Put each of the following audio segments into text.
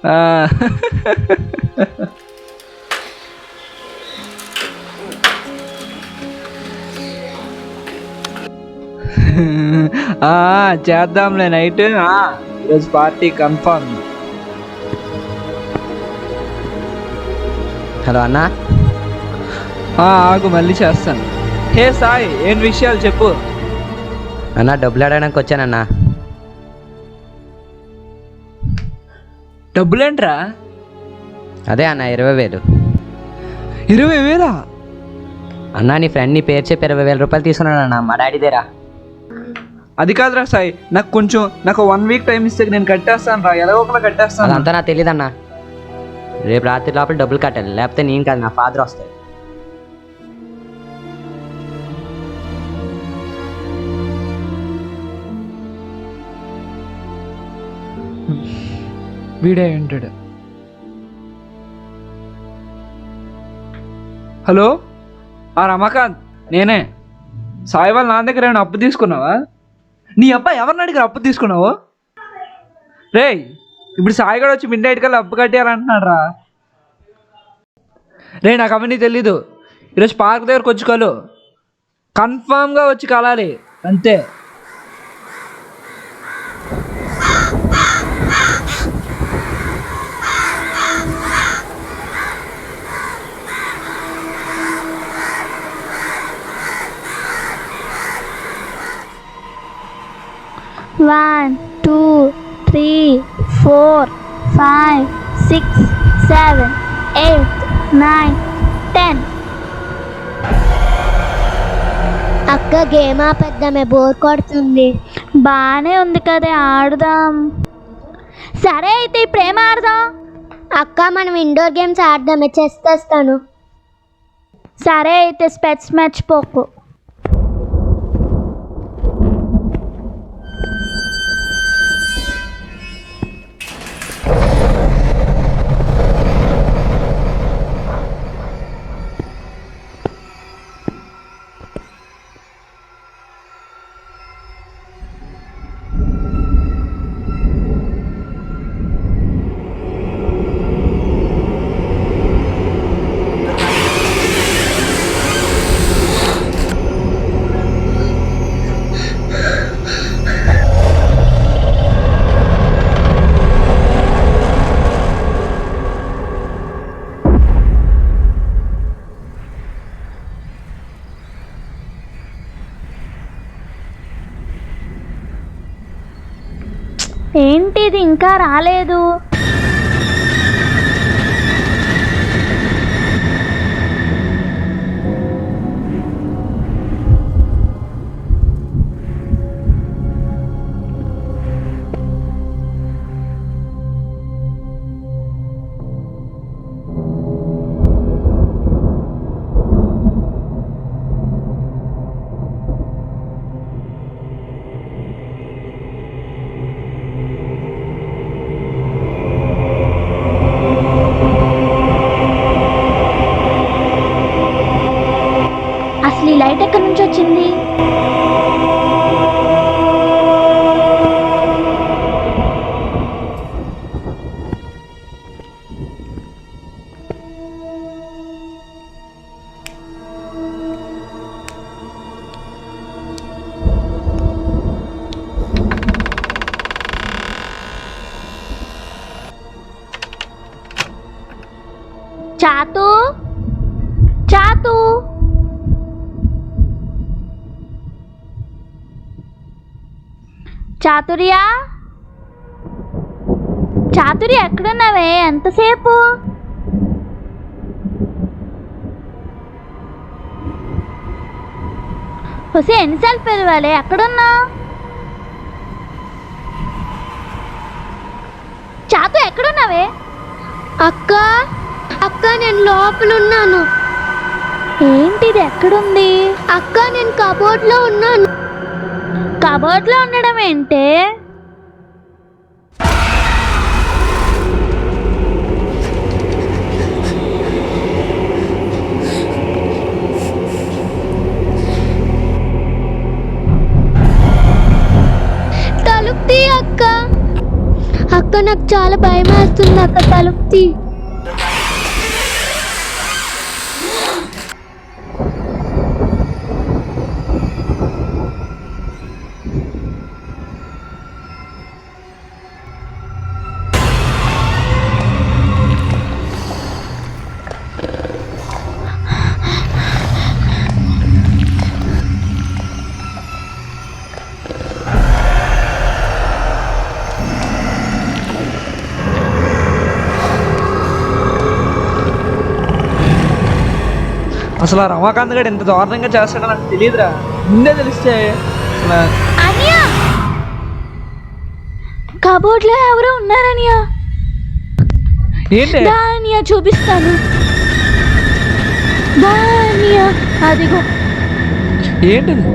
ఆ, చేద్దాంలే నైట్. ఈరోజు పార్టీ కన్ఫర్మ్. హలో అన్న. ఆగు మళ్ళీ చేస్తాను. హే సాయి, ఏం విషయాలు చెప్పు. అన్న డబ్బులు అడగడానికి వచ్చానన్నా. డబ్బులేంట్రా? అదే అన్న 20,000. 20,000? అన్నా నీ ఫ్రెండ్ నీ పేరు చెప్పి 20,000 రూపాయలు తీసుకున్నానన్నా, మా డాడీదేరా. అది కాదురా సాయి, నాకు 1 వీక్ టైం ఇస్తే నేను కట్టేస్తాను రా, ఎలా ఒకలా కట్టేస్తాను. అదంతా నాకు తెలీదన్నా. రేపు రాత్రి లోపల డబ్బులు కట్టాలి, లేకపోతే నేను కాదు నా ఫాదర్ వస్తాడు. వీడే ఉంటాడు. హలో, రమాకాంత్ నేనే. సాయి వాళ్ళ నా దగ్గర ఏమైనా అప్పు తీసుకున్నావా? నీ అబ్బాయి ఎవరిని అడిగారు అప్పు తీసుకున్నావు? రేయ్, ఇప్పుడు సాయి కూడా వచ్చి మిడ్ నైట్ కల్లా అప్పు కట్టేయాలంటున్నాడు రా. రే, నాకు అవన్నీ తెలీదు. ఈరోజు పార్క్ దగ్గరకు వచ్చి కలు, కన్ఫామ్గా వచ్చి కలాలి అంతే. One, two, three, 4, 5, 6, 7, 8, 9, 10. అక్క గేమ్ ఆపేద్దామే, బోర్ కొడుతుంది. బాగానే ఉంది కదా, ఆడుదాం. సరే అయితే ఇప్పుడు ఏం ఆడదాం? అక్క మనం ఇండోర్ గేమ్స్ ఆడదామే, చెస్ తెస్తాను. సరే అయితే స్పెట్స్ మర్చిపోకు. ఏంటిది ఇంకా రాలేదు? అసలు ఈ లైట్ ఎక్కడి నుంచి వచ్చింది? చాతు, చాతు, చాతుర్య, చాతుర్య ఎక్కడున్నావే? ఎంతసేపు? హుసే ఎన్నిసార్లు పిలవాలి? ఎక్కడున్నా? చాతు ఎక్కడున్నావే? అక్క అక్క నేను లోపలున్నాను. ఏంటిది, ఎక్కడుంది? అక్క నేను కబోర్డ్లో ఉన్నాను. కబోర్డ్లో ఉండడం ఏంటే? తలుపు తీ అక్క. అక్క నాకు చాలా భయం వేస్తుంది అక్క, తలుపు తీ. అసలు ఆ రమాకాంత్ గడు ఎంత దారుణంగా చేస్తాడో నాకు తెలియదురా. ముందే తెలిస్తే అసలు అనియా, కబోర్డ్లో ఎవరో ఉన్నారనియా. ఏంటి దానియా చూపిస్తాను. దానియా అదిగో. ఏంటిది?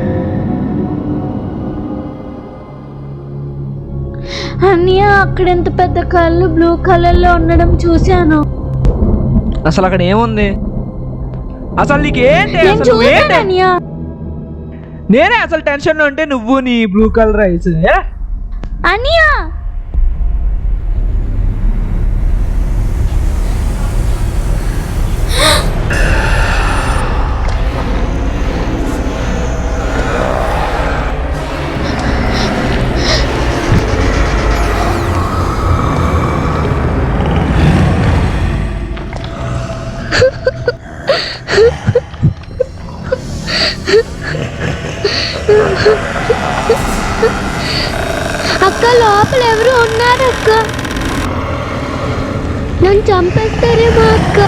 అనియా అక్కడ ఎంత పెద్ద కళ్ళు బ్లూ కలర్లో ఉండడం చూశాను. అసలు అక్కడ ఏముంది? అసలు నీకు ఏంటి? నేను అసలు నువ్వేంటి? చూశాను అనియా. నేనే అసలు టెన్షన్లో ఉంటే నువ్వు నీ బ్లూ కలర్ ఐస్. అనియా అక్క లోపల ఎవరు ఉన్నారక్క, నన్ను చంపేస్తారేమో అక్క.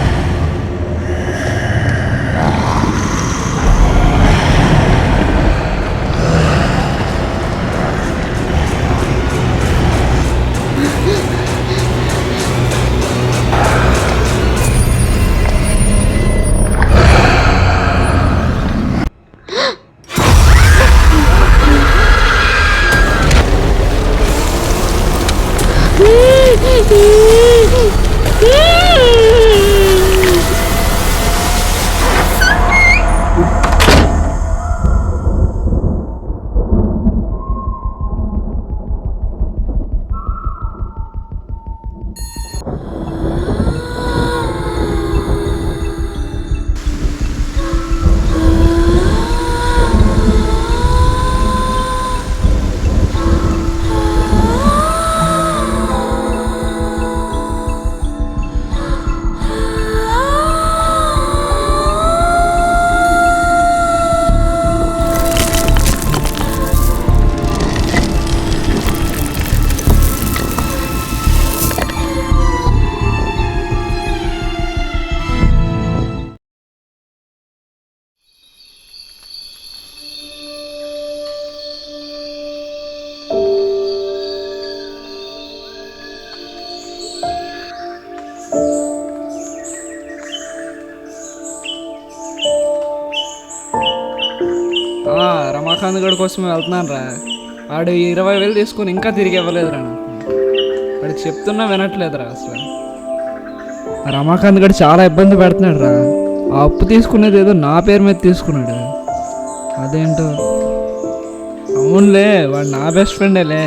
రమాకాంత్ గడి కోసం వెళ్తున్నాను రా. వాడు 20,000 తీసుకుని ఇంకా తిరిగి ఇవ్వలేదురా నాకు. వాడికి చెప్తున్నా వినట్లేదురా అసలు. ఆ రమాకాంత్ గడు చాలా ఇబ్బంది పెడుతున్నాడు రా. ఆ అప్పు తీసుకునేది ఏదో నా పేరు మీద తీసుకున్నాడు. అదేంటో. అవునులే, వాడు నా బెస్ట్ ఫ్రెండేలే.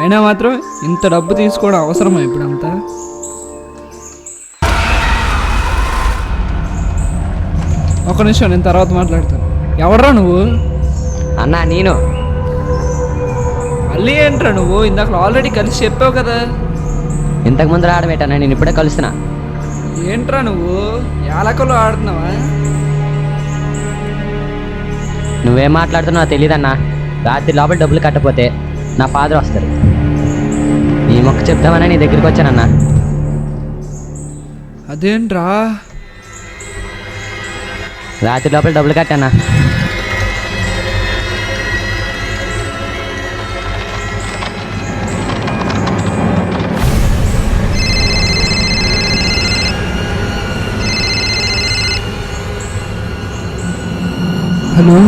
అయినా మాత్రం ఇంత డబ్బు తీసుకోవడం అవసరమా ఇప్పుడంతా? ఒక నిమిషం, నేను తర్వాత మాట్లాడతాను. ఎవడరా నువ్వు? అన్నా నేను. మళ్ళీ ఏంట్రా నువ్వు? ఇందాక ఆల్రెడీ కలిసి చెప్పావు కదా. ఇంతకు ముందు ఆడబెట్టాను, నేను ఇప్పుడే కలుస్తున్నా. ఏంట్రా నువ్వు యాలకలో ఆడుతున్నావా? నువ్వేం మాట్లాడుతున్నావు తెలియదన్నా. రాత్రి లోపల డబ్బులు కట్టపోతే నా ఫాదర్ వస్తారు. నీ మొక్క చెప్తామని నీ దగ్గరికి వచ్చానన్నా. అదేంట్రా? రాత్రి లోపల డబ్బులు కట్టానా. హలో,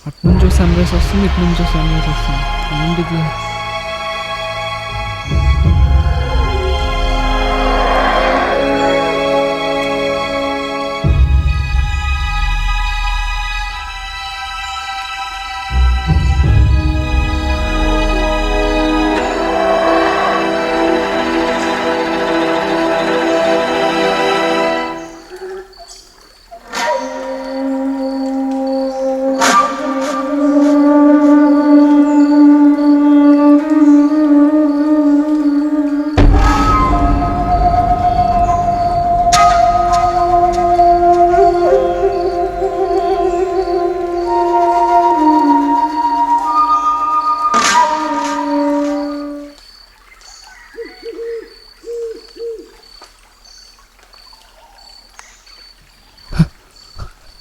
అటు నుంచో సన్ రైజ్ వస్తుంది, ఇటు నుంచో సన్ రైజ్ వస్తుంది. ఏంటిది?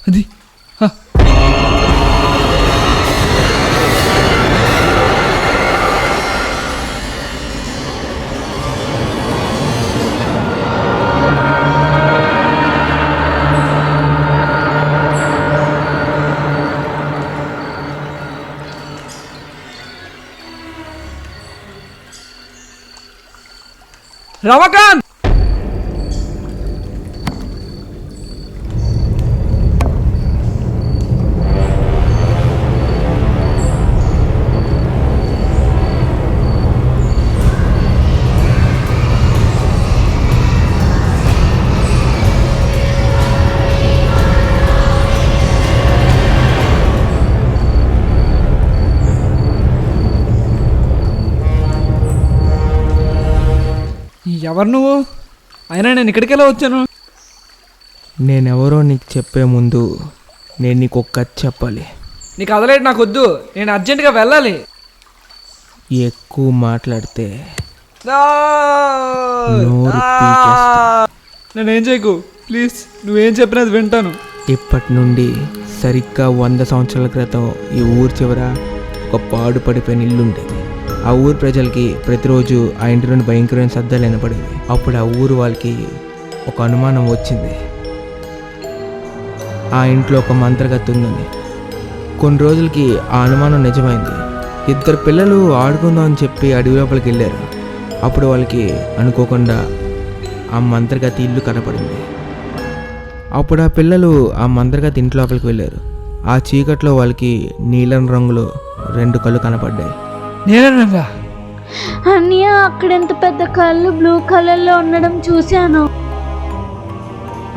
అది రమకాంత్. ఎవరు నువ్వు? అయినా నేను ఇక్కడికి ఎలా వచ్చాను? నేనెవరో నీకు చెప్పే ముందు నేను నీకు ఒక కథ చెప్పాలి. నీకు అదలేడు, నాకు వద్దు. నేను అర్జెంటుగా వెళ్ళాలి. ఎక్కువ మాట్లాడితే ఆ! నోరు ఆ! పీకేస్తా. నేనేం చేయకు ప్లీజ్. నువ్వేం చెప్పినది వింటాను. ఇప్పటి నుండి సరిగ్గా 100 సంవత్సరాల క్రితం ఈ ఊరు చివర ఒక పాడు పడిపోయిన ఇల్లు ఉండేది. ఆ ఊరు ప్రజలకి ప్రతిరోజు ఆ ఇంటి నుండి భయంకరమైన శబ్దాలు వినపడేవి. అప్పుడు ఆ ఊరు వాళ్ళకి ఒక అనుమానం వచ్చింది. ఆ ఇంట్లో ఒక మంత్రగత్తె ఉందని. కొన్ని రోజులకి ఆ అనుమానం నిజమైంది. 2 పిల్లలు ఆడుకుందాం అని చెప్పి అడవి లోపలికి వెళ్ళారు. అప్పుడు వాళ్ళకి అనుకోకుండా ఆ మంత్రగత్తె ఇల్లు కనపడింది. అప్పుడు ఆ పిల్లలు ఆ మంత్రగత్తె ఇంటి లోపలికి వెళ్ళారు. ఆ చీకట్లో వాళ్ళకి నీలం రంగులో 2 కళ్ళు కనపడ్డాయి. నేనేనంగా అన్నయ్య, అక్కడ ఎంత పెద్ద కళ్ళు బ్లూ కలర్లో ఉండడం చూశాను.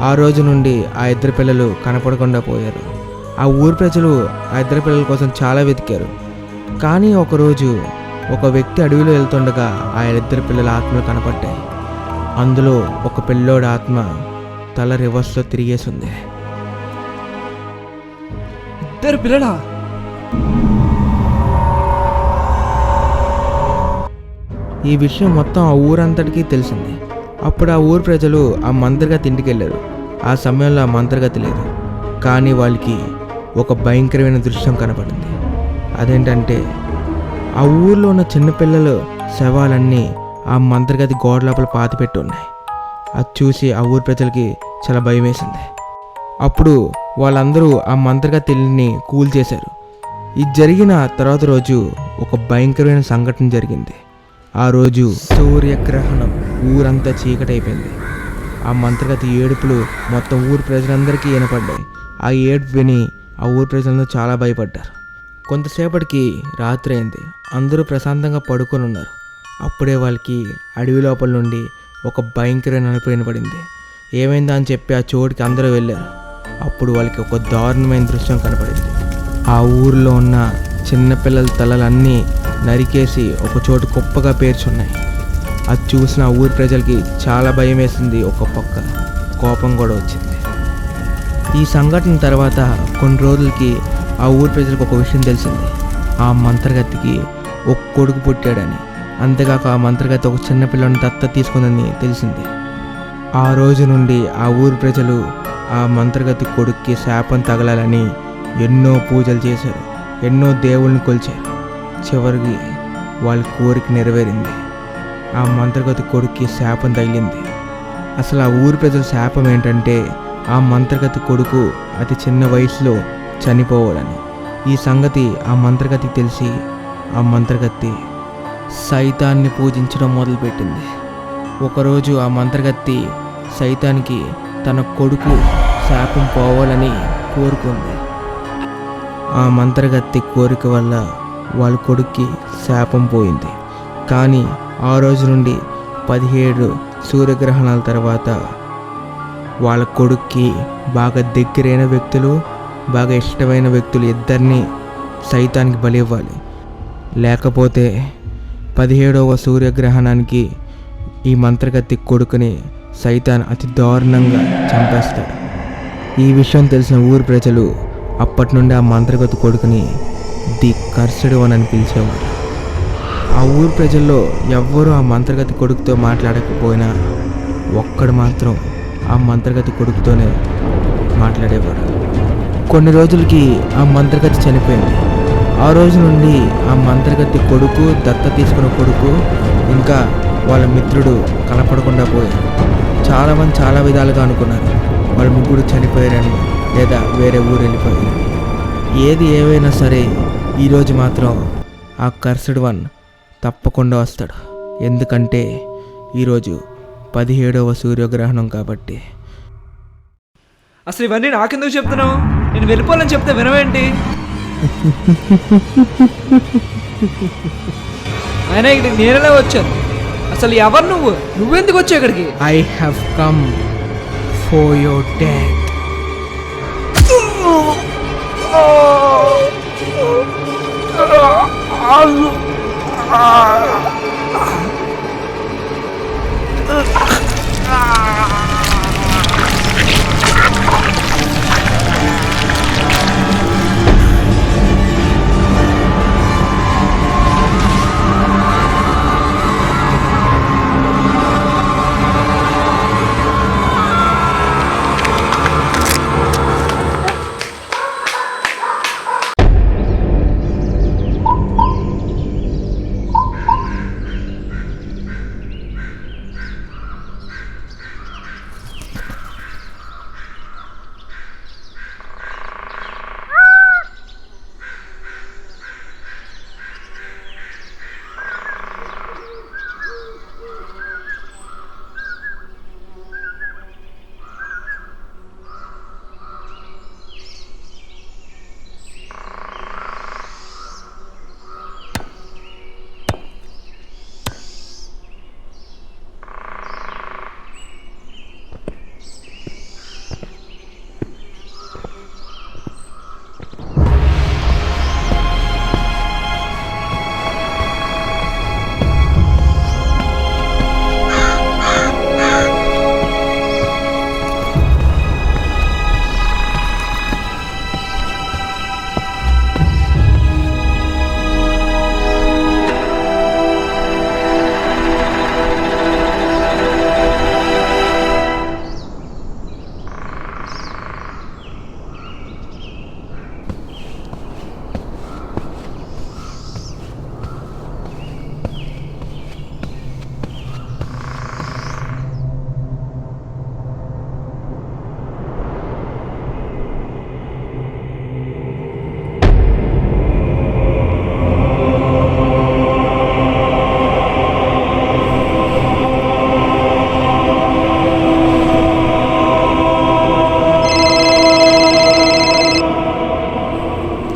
ఆ రోజు నుండి ఆ 2 పిల్లలు కనపడకుండా పోయారు. ఆ ఊరు ప్రజలు ఆ 2 పిల్లల కోసం చాలా వెతికారు. కానీ ఒకరోజు ఒక వ్యక్తి అడవిలో వెళ్తుండగా ఆ 2 పిల్లల ఆత్మలు కనపడ్డాయి. అందులో ఒక పిల్లోడి ఆత్మ తల రివర్స్లో తిరిగేసింది. 2 పిల్లలా? ఈ విషయం మొత్తం ఆ ఊరంతటికీ తెలిసింది. అప్పుడు ఆ ఊరు ప్రజలు ఆ మంత్రగత్తె ఇంటికి వెళ్ళారు. ఆ సమయంలో ఆ మంత్రగత్తె లేదు. కానీ వాళ్ళకి ఒక భయంకరమైన దృశ్యం కనపడింది. అదేంటంటే ఆ ఊర్లో ఉన్న చిన్నపిల్లలు శవాలన్నీ ఆ మంత్రగత్తె గోడ లోపల పాతిపెట్టి ఉన్నాయి. అది చూసి ఆ ఊరు ప్రజలకి చాలా భయం వేసింది. అప్పుడు వాళ్ళందరూ ఆ మంత్రగత్తె ఇల్లుని కూల్చేశారు. ఇది జరిగిన తర్వాత రోజు ఒక భయంకరమైన సంఘటన జరిగింది. ఆ రోజు సూర్యగ్రహణం. ఊరంతా చీకటైపోయింది. ఆ మంత్రగత్తె ఏడుపులు మొత్తం ఊరు ప్రజలందరికీ వినపడ్డాయి. ఆ ఏడుపు విని ఆ ఊరు ప్రజలందరూ చాలా భయపడ్డారు. కొంతసేపటికి రాత్రి అయింది. అందరూ ప్రశాంతంగా పడుకొని ఉన్నారు. అప్పుడే వాళ్ళకి అడవి లోపల నుండి ఒక భయంకరమైన నలుపు వినపడింది. ఏమైందా అని చెప్పి ఆ చోటుకి అందరూ వెళ్ళారు. అప్పుడు వాళ్ళకి ఒక దారుణమైన దృశ్యం కనపడింది. ఆ ఊరిలో ఉన్న చిన్నపిల్లల తలలన్నీ నరికేసి ఒక చోటు కుప్పగా పేర్చున్నాయి. అది చూసిన ఆ ఊరి ప్రజలకి చాలా భయం వేసింది. ఒక పక్క కోపం కూడా వచ్చింది. ఈ సంఘటన తర్వాత కొన్ని రోజులకి ఆ ఊరి ప్రజలకు ఒక విషయం తెలిసింది. ఆ మంత్రగత్తెకి ఒక కొడుకు పుట్టాడని, అంతేకాక ఆ మంత్రగత్తె ఒక చిన్నపిల్లని దత్తత తీసుకుందని తెలిసింది. ఆ రోజు నుండి ఆ ఊరి ప్రజలు ఆ మంత్రగత్తె కొడుక్కి శాపం తగలాలని ఎన్నో పూజలు చేశారు. ఎన్నో దేవుళ్ళని కొలిచారు. చివరికి వాళ్ళ కోరిక నెరవేరింది. ఆ మంత్రగతి కొడుక్కి శాపం తగిలింది. అసలు ఆ ఊరి ప్రజల శాపం ఏంటంటే ఆ మంత్రగతి కొడుకు అతి చిన్న వయసులో చనిపోవాలని. ఈ సంగతి ఆ మంత్రగతికి తెలిసి ఆ మంత్రగతి సైతాన్ని పూజించడం మొదలుపెట్టింది. ఒకరోజు ఆ మంత్రగతి సైతానికి తన కొడుకు శాపం పోవాలని కోరుకుంది. ఆ మంత్రగతి కోరిక వల్ల వాళ్ళ కొడుక్కి శాపం పోయింది. కానీ ఆ రోజు నుండి 17 సూర్యగ్రహణాల తర్వాత వాళ్ళ కొడుక్కి బాగా దగ్గరైన వ్యక్తులు, బాగా ఇష్టమైన వ్యక్తులు ఇద్దరిని సైతానికి బలి ఇవ్వాలి. లేకపోతే 17వ సూర్యగ్రహణానికి ఈ మంత్రగతి కొడుకుని సైతాన్ అతి దారుణంగా చంపేస్తాడు. ఈ విషయం తెలిసిన ఊరి ప్రజలు అప్పటి నుండి ఆ మంత్రగతి కొడుకుని ది కర్సడ్ వన్ అని పిలిచేవారు. ఆ ఊరి ప్రజల్లో ఎవ్వరూ ఆ మంత్రగతి కొడుకుతో మాట్లాడకపోయినా ఒక్కడు మాత్రం ఆ మంత్రగతి కొడుకుతోనే మాట్లాడేవాడు. కొన్ని రోజులకి ఆ మంత్రగతి చనిపోయింది. ఆ రోజు నుండి ఆ మంత్రగతి కొడుకు, దత్త తీసుకున్న కొడుకు, ఇంకా వాళ్ళ మిత్రుడు కనపడకుండా పోయారు. చాలామంది చాలా విధాలుగా అనుకున్నారు వాళ్ళ ముగ్గురు చనిపోయారని, లేదా వేరే ఊరు వెళ్ళిపోయారు. ఏది ఏవైనా సరే ఈరోజు మాత్రం ఆ కర్సడ్ వన్ తప్పకుండా వస్తాడు. ఎందుకంటే ఈరోజు 17వ సూర్యగ్రహణం కాబట్టి. అసలు ఇవన్నీ నాకెందుకు చెప్తున్నావు? నేను వెళ్ళిపోవాలని చెప్తే వినవేంటి? ఆయన ఇక్కడికి నేనెలా వచ్చాను? అసలు ఎవరు నువ్వెందుకు వచ్చావు ఇక్కడికి? I have come for your death.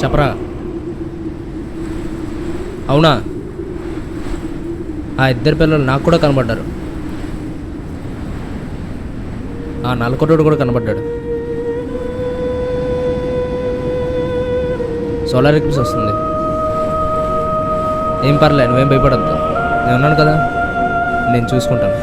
చెప్పరా? అవునా? ఆ ఇద్దరు పిల్లలు నాకు కూడా కనబడ్డారు. ఆ నలకొట్టుడు కూడా కనబడ్డాడు. సోలార్ ఎక్లిప్స్ వస్తుంది. ఏం పర్లే, నువ్వేం భయపడద్దు. నేను ఉన్నాను కదా, నేను చూసుకుంటాను.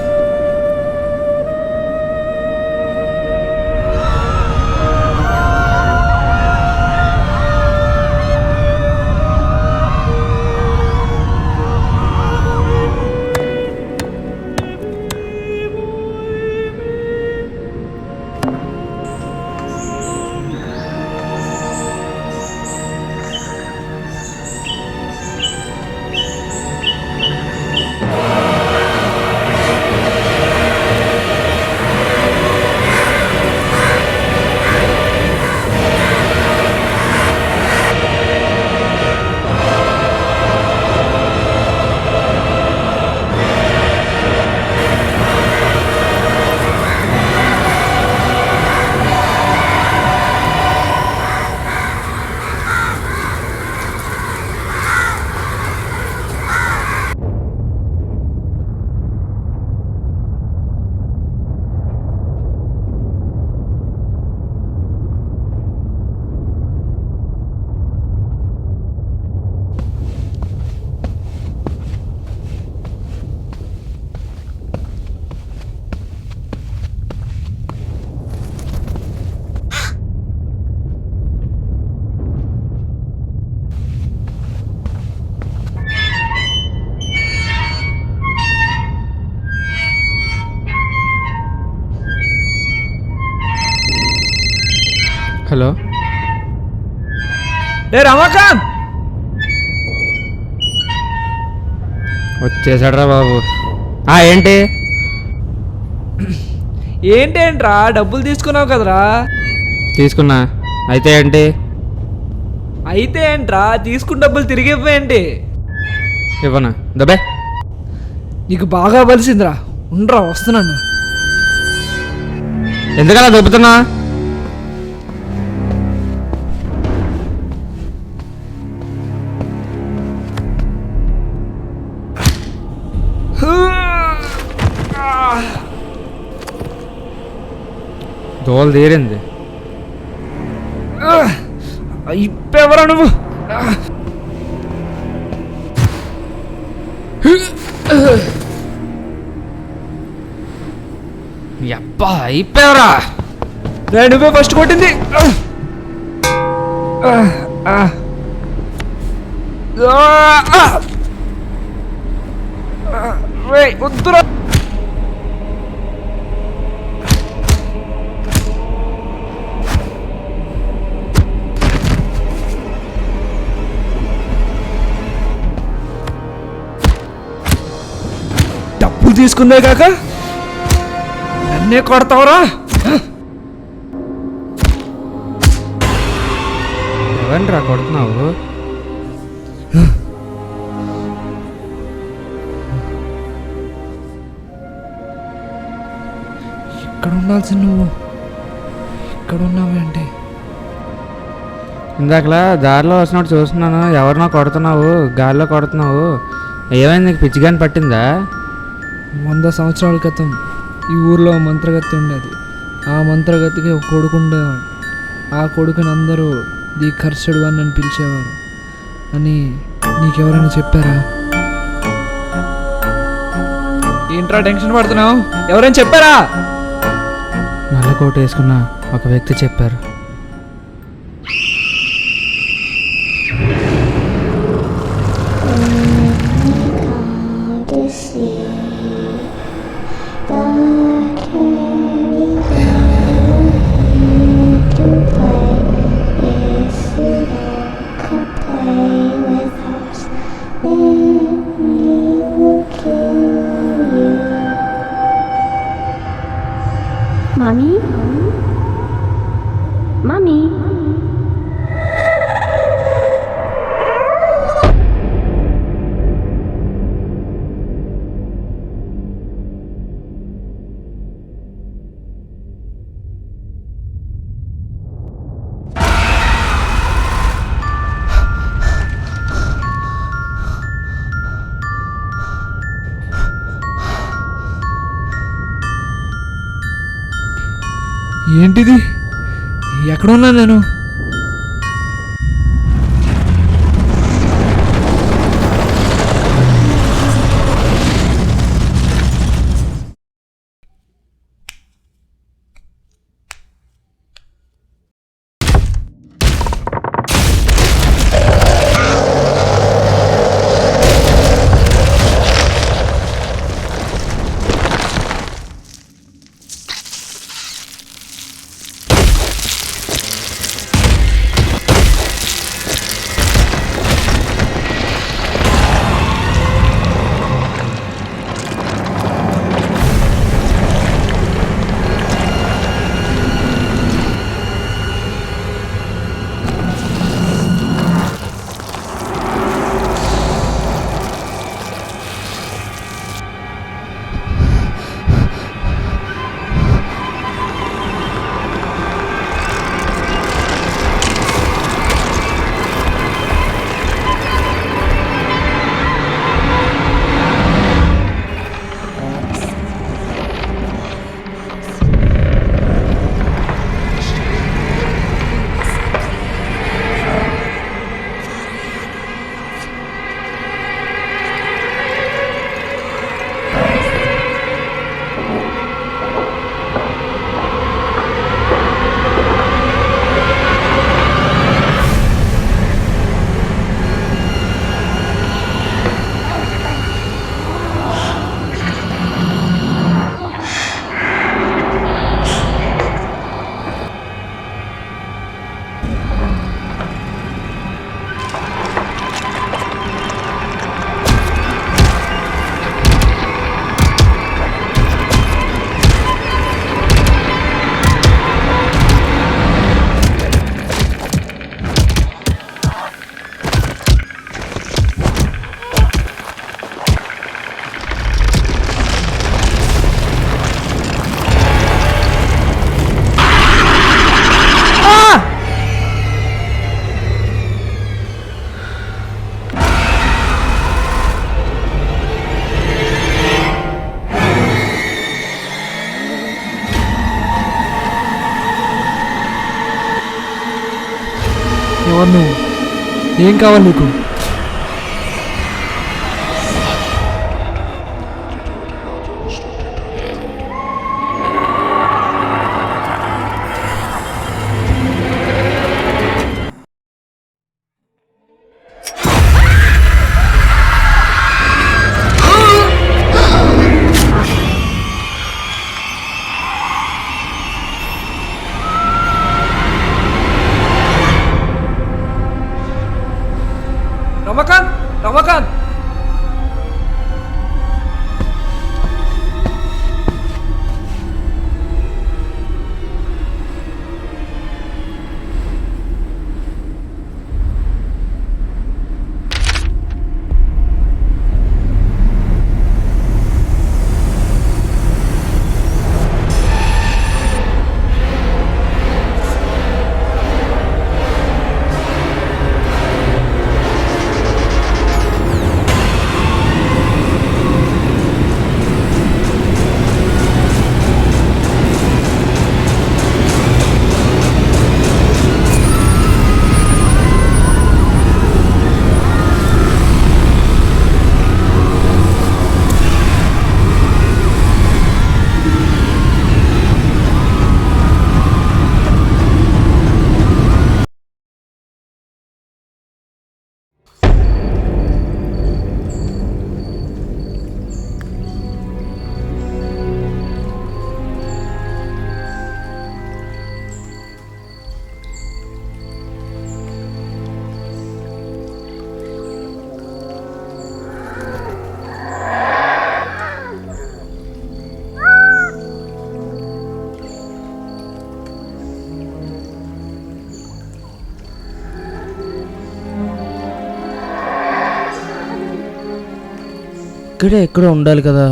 హలో, రే రమాకాంత్, వచ్చేసాడరా బాబు. ఏంటి? ఏంటేంట్రా డబ్బులు తీసుకున్నావు కదరా? తీసుకున్నా. అయితే ఏంటి? అయితే ఏంట్రా తీసుకున్న డబ్బులు తిరిగి ఇవ్వేంటి? ఇవ్వనా? దబ్బే. నీకు బాగా బలిసిందిరా, ఉండరా వస్తున్నాను. ఎందుకలా దొబ్బుతున్నా? దోలు తీరింది. ఇప్పెవరా నువ్వు? అబ్బా, అయిపోయావరా? రే నువ్వే ఫస్ట్ కొట్టింది. వద్దురా. డబ్బులు తీసుకుందే కాక నన్నే కొడతావురా? ఎవరిరా కొడుతున్నావు? ఇక్కడ ఉండాల్సి నువ్వు ఇక్కడ ఉన్నావేంటి? ఇందాకలా దారిలో వస్తున్నట్టు చూస్తున్నాను. ఎవరినో కొడుతున్నావు, గాల్లో కొడుతున్నావు. ఏమైంది? నీకు పిచ్చిగాని పట్టిందా? 100 సంవత్సరాల క్రితం ఈ ఊర్లో మంత్రగతి ఉండేది. ఆ మంత్రగతికి ఒక కొడుకు ఉండేవాడు. ఆ కొడుకుని అందరూ ది కర్షుడు అని నన్ను పిలిచేవారు అని నీకెవరైనా చెప్పారా? ఏంట్రా టెన్షన్ పడుతున్నావు? ఎవరైనా చెప్పారా? నల్ల కోట వేసుకున్న ఒక వ్యక్తి చెప్పారు. మమ్మీ, మమ్మీ, ఏంటిది? ఎక్కడున్నా నేను? ఎవరు నువ్వు? ఏం కావాలి నీకు? రమకాంత్, రమకాంత్, ఇక్కడే ఎక్కడో ఉండాలి కదా.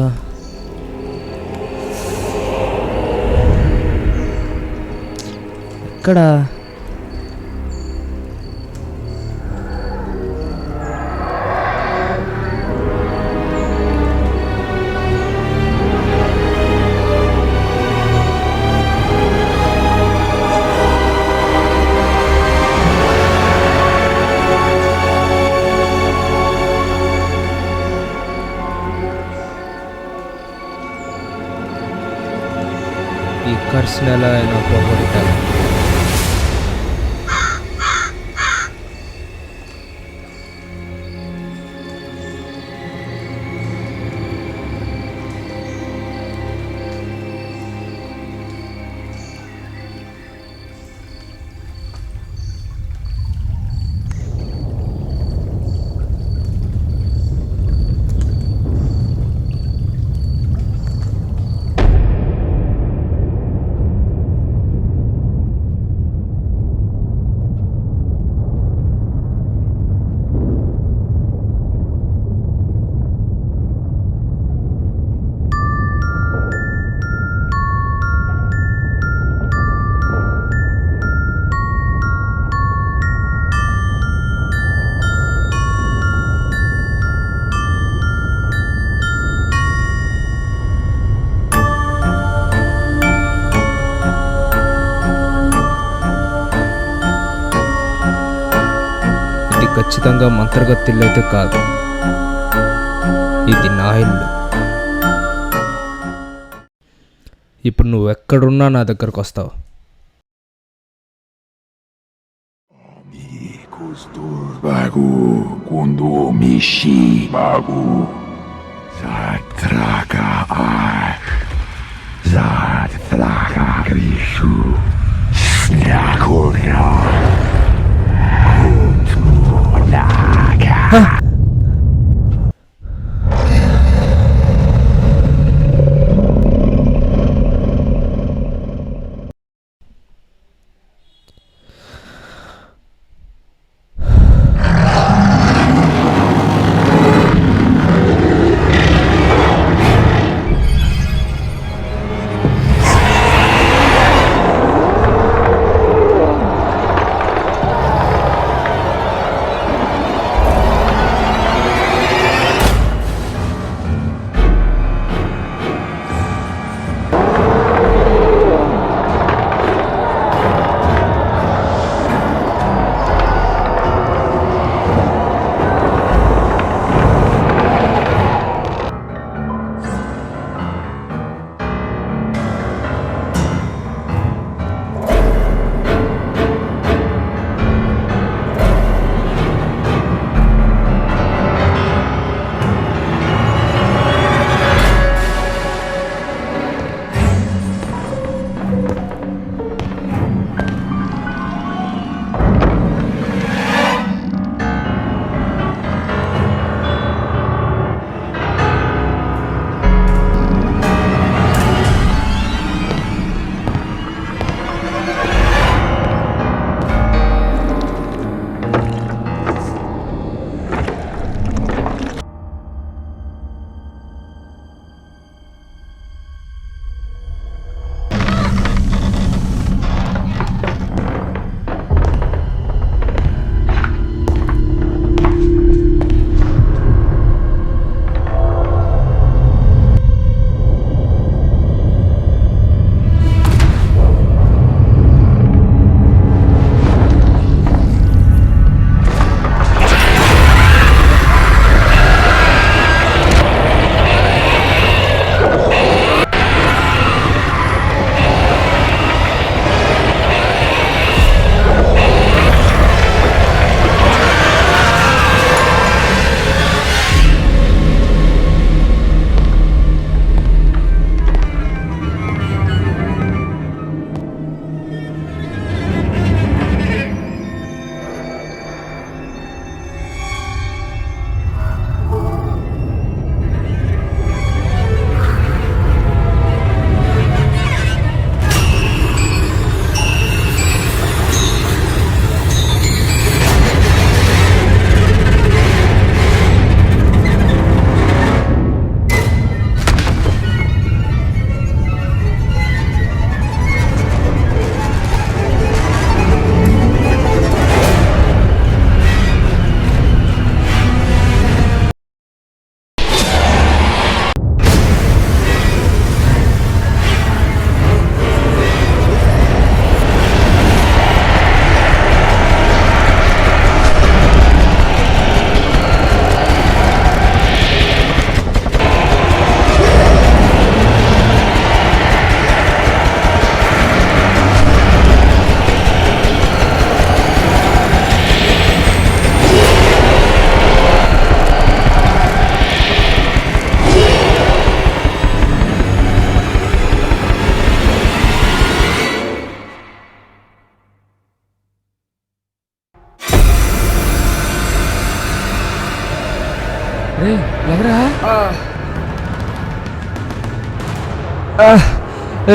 ఎక్కడ? ఈ కర్స్ని ఎలా అయినా పోగొట్టాలి. ఖచ్చితంగా మంత్రగతిల్లు అయితే కాదు, ఇది నా ఇల్లు. ఇప్పుడు నువ్వు ఎక్కడున్నా నా దగ్గరకు వస్తావు. Bagu, kundu mishi bagu, zatraka ai, zatraka grishu, snakuna, kutunaka.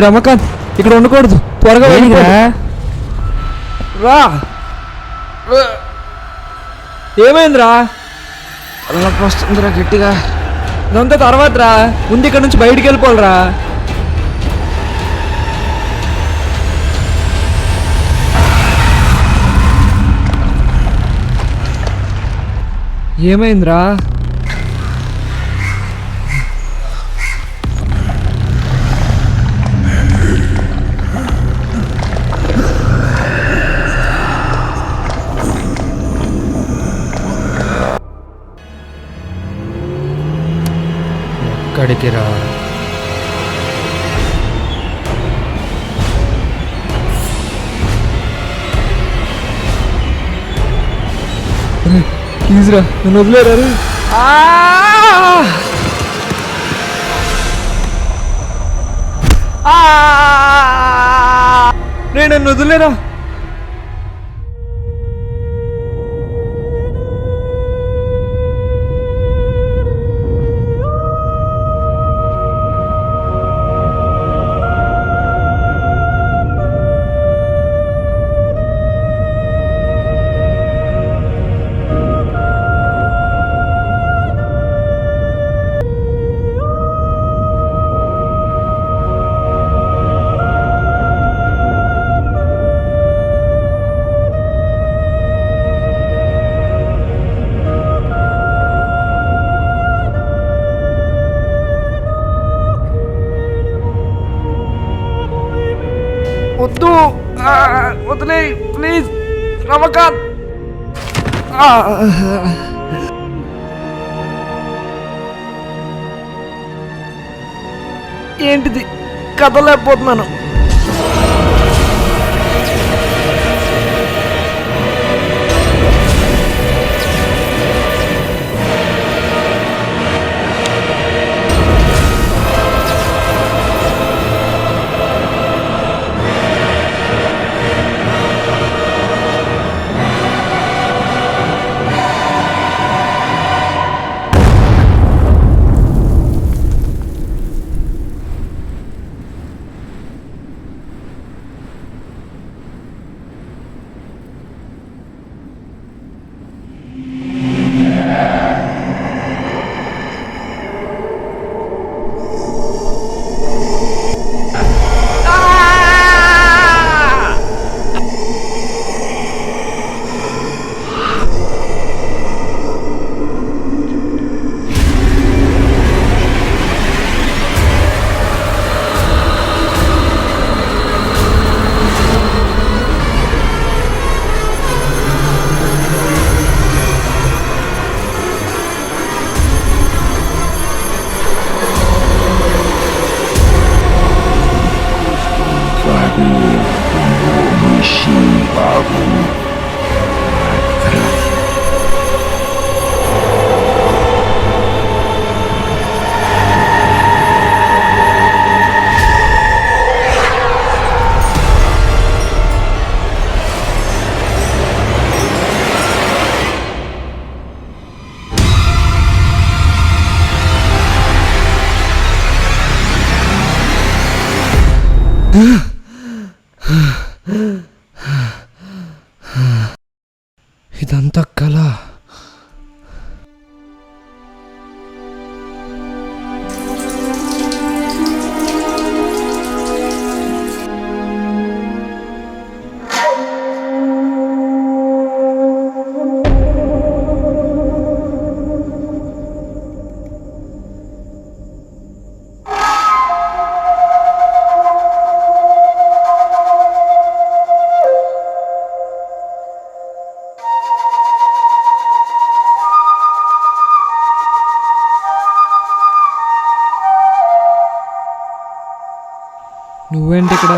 Ramakant ఇక్కడ ఉండకూడదు, త్వరగా వెళ్ళిరా. రా. ఏమైందిరా? తలనొప్పి వస్తుందిరా గట్టిగా. ఇదంతా తర్వాత రా, ముందు ఇక్కడ నుంచి బయటికి వెళ్ళిపోవాలిరా. ఏమైందిరా? ఎక్కడికి రా? ప్లీజ్ రా, నన్ను వదిలేరా. నన్ను వదిలేరా. వద్దు, వదిలే ప్లీజ్ రమకాంత్. ఏంటిది, కదలేకపోతున్నాను. ఇదంతా కళ. నువ్వేంటి ఇక్కడ?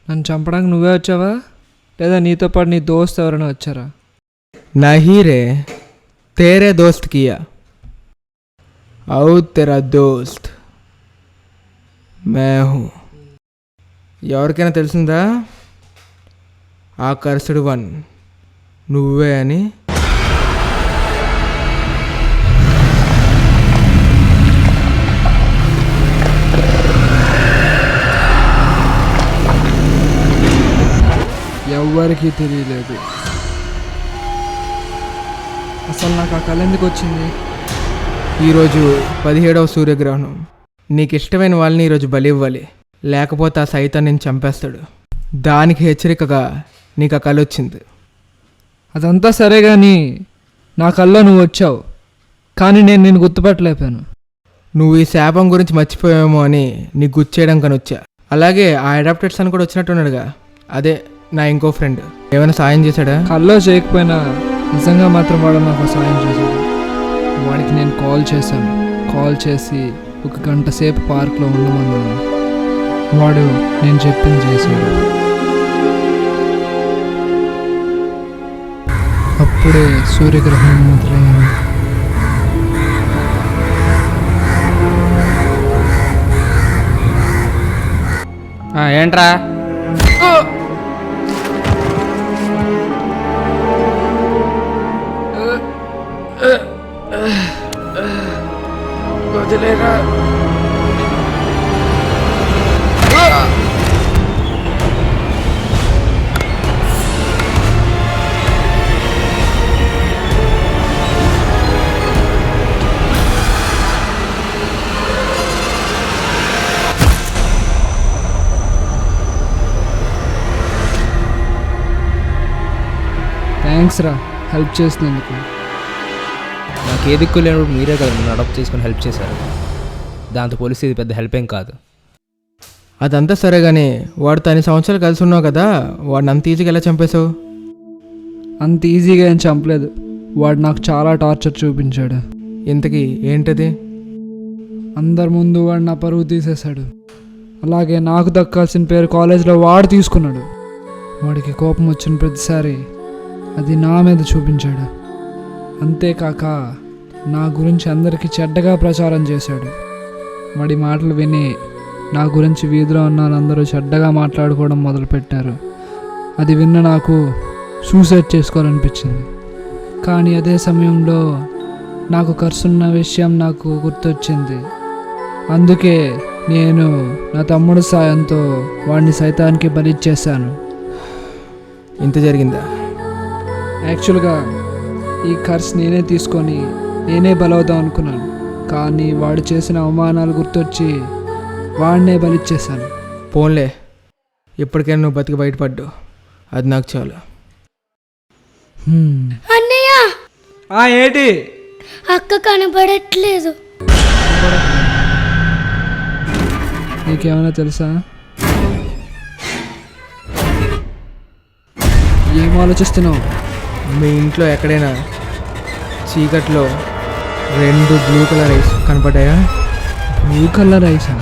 నన్ను చంపడానికి నువ్వే వచ్చావా, లేదా నీతో పాటు నీ దోస్త్ ఎవరైనా వచ్చారా? नहीं रे, तेरे दोस्त किया और तेरा दोस्त मैं हूँ. ఎవరికైనా తెలిసిందా? ఆ కర్సుడు వన్ నువ్వే అని. ఎవ్వరికీ తెలియలేదు. అసలు నాకు ఆ కళ ఎందుకు వచ్చింది? ఈరోజు 17వ సూర్యగ్రహణం. నీకు ఇష్టమైన వాళ్ళని ఈరోజు బలి ఇవ్వాలి, లేకపోతే ఆ సైతాన్ని నేను చంపేస్తాడు. దానికి హెచ్చరికగా నీకు ఆ కళ వచ్చింది. అదంతా సరే కానీ నా కల్లో నువ్వు వచ్చావు, కానీ నేను నిన్ను గుర్తుపట్టలేపాను. నువ్వు ఈ శాపం గురించి మర్చిపోయామో అని నీకు గుర్తు చేయడం కానీ వచ్చా. అలాగే ఆ అడాప్టెడ్స్ అని కూడా వచ్చినట్టున్నాడుగా, అదే నా ఇంకో ఫ్రెండ్. ఏమైనా సాయం చేశాడా? కల్లో చేయకపోయినా నిజంగా మాత్రం వాడు నాకు సాయం చేశాడు. వాడికి నేను కాల్ చేశాను. కాల్ చేసి 1 గంట సేపు పార్క్లో ఉండమన్నాను. వాడు నేను చెప్పింది చేశాడు. అప్పుడే సూర్యగ్రహణం మొదలైంది. ఏంట్రా? థ్యాంక్స్ రా, హెల్ప్ చేసినందుకు. నాకు ఏ దిక్కు లేనప్పుడు మీరే కదా నన్ను అడాప్ట్ చేసుకొని హెల్ప్ చేశారు. దాంతో పోలిస్తే ఇది పెద్ద హెల్ప్ ఏం కాదు. అదంతా సరే కానీ వాడితో అన్ని సంవత్సరాలు కలిసి ఉన్నావు కదా, వాడిని అంత ఈజీగా ఎలా చంపేశావు? అంత ఈజీగా ఏం చంపలేదు. వాడు నాకు చాలా టార్చర్ చూపించాడు. ఇంతకీ ఏంటది? అందరి ముందు వాడు నా పరువు తీసేశాడు. అలాగే నాకు దక్కాల్సిన పేరు కాలేజీలో వాడు తీసుకున్నాడు. వాడికి కోపం వచ్చిన ప్రతిసారి అది నా మీద చూపించాడు. అంతేకాక నా గురించి అందరికీ చెడ్డగా ప్రచారం చేశాడు. వాడి మాటలు విని నా గురించి వీధిలో ఉన్న వాళ్ళందరూ చెడ్డగా మాట్లాడుకోవడం మొదలుపెట్టారు. అది విన్న నాకు సూసైడ్ చేసుకోవాలనిపించింది. కానీ అదే సమయంలో నాకు ఖర్చున్న విషయం నాకు గుర్తొచ్చింది. అందుకే నేను నా తమ్ముడు సాయంతో వాడిని సైతానికి బలిచ్చేశాను. ఇంత జరిగిందా? యాక్చువల్గా ఈ కర్స్ నేనే తీసుకొని నేనే బలవుదాం అనుకున్నాను. కానీ వాడు చేసిన అవమానాలు గుర్తొచ్చి వాడినే బలిచ్చేశాను. పోన్లే, ఇప్పటికైనా నువ్వు బతికి బయటపడ్డావు, అది నాకు చాలు. అన్నయ్య, ఏంటి? అక్క కనబడట్లేదు. నీకేమైనా తెలుసా? ఏం ఆలోచిస్తున్నావు? మీ ఇంట్లో ఎక్కడైనా చీకట్లో 2 బ్లూ కలర్ ఐస్ కనపడ్డాయా? బ్లూ కలర్ ఐసా?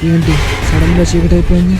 ఏంటి సడన్గా చీకటి అయిపోయింది?